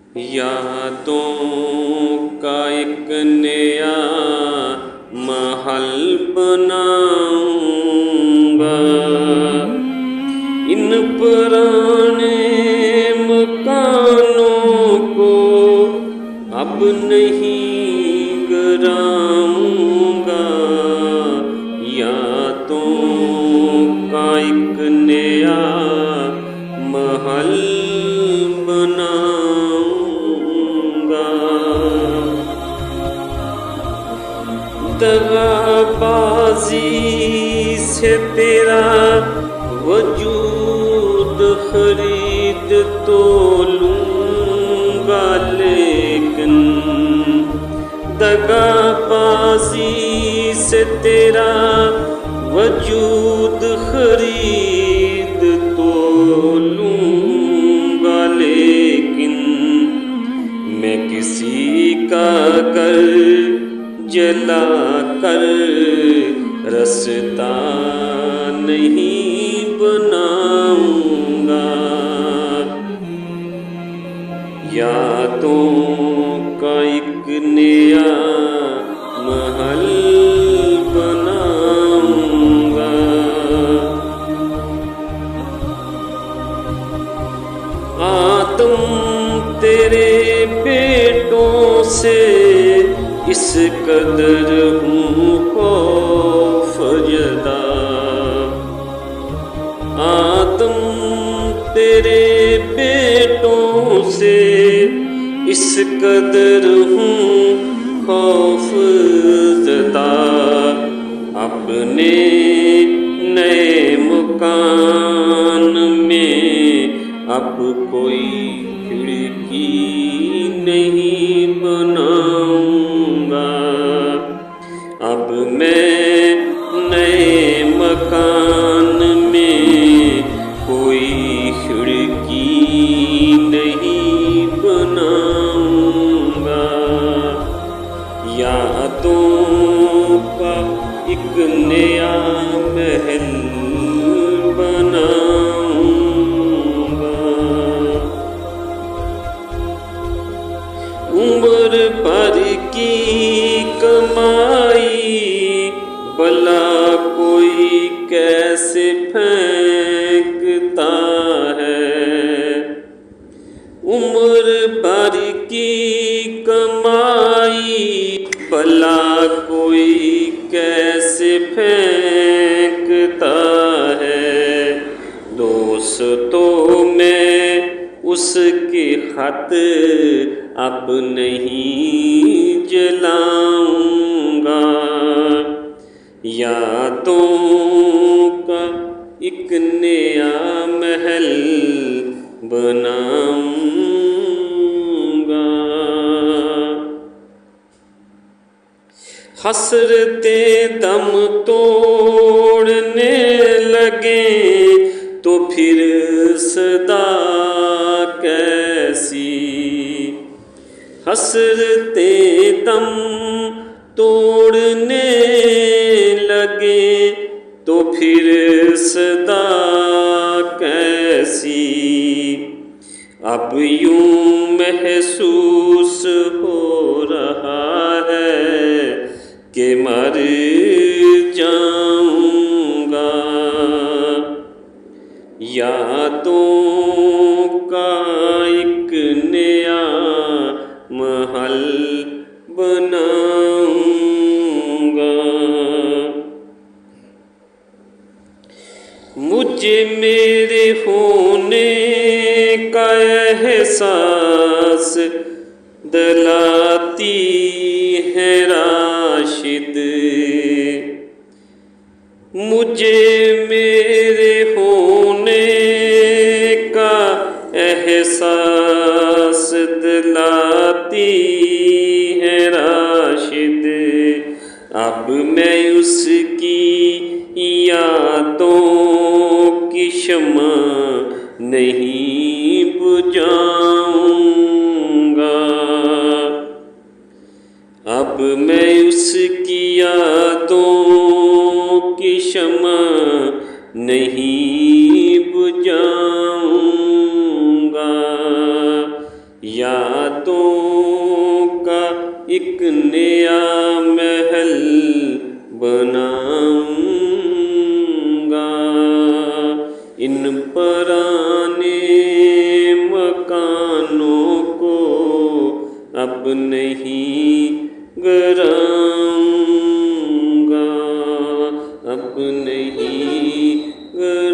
यादों का एक नया महल बनाऊंगा। इन पुराने मकानों को अब नहीं गिराऊंगा। यादों का एक नया महल बनाऊंगा। दगाबाजी से तेरा वजूद खरीद तो लूंगा, लेकिन दगाबाजी से तेरा वजूद खरीद तो लूंगा, लेकिन मैं किसी का घर जला कर रास्ता नहीं बनाऊंगा। यादों का एक नया महल बनाऊंगा। आदम तेरे बेटों से इस कदर हूँ खौफजदा। आदम तेरे बेटों से इस कदर हूँ खौफजदा। अपने नए मकान में अब कोई खिड़की नहीं बनाऊंगा। अब मैं नए मकान में कोई खिड़की नहीं बनाऊंगा। यादों का एक नया महल बनाऊंगा। उम्र भर की कमाई भला कोई कैसे फेंकता है। उम्र भर की कमाई भला कोई कैसे फेंकता है। दोस्तों में उसके खत अब नहीं जलाऊंगा। यादों का एक नया महल बनाऊंगा। हसरते दम तोड़ने लगे तो फिर सदा कैसी। हसरते दम तोड़ने लगे तो फिर सदा कैसी। अब यूं महसूस हो रहा है कि मर जाऊंगा। यादों का एक नया महल बनाऊंगा। मुझे मेरे होने का एहसास दिलाती है राशिद। मुझे मेरे होने का एहसास दिलाती है राशिद। अब मैं उसकी यादों की शम्मा नहीं बुझाऊंगा। अब मैं उसकी यादों की शम्मा नहीं बुझाऊंगा। यादों का एक नया महल बनाऊंगा। इन पुराने मकानों को अब नहीं गिराऊंगा, अब नहीं गिराऊंगा।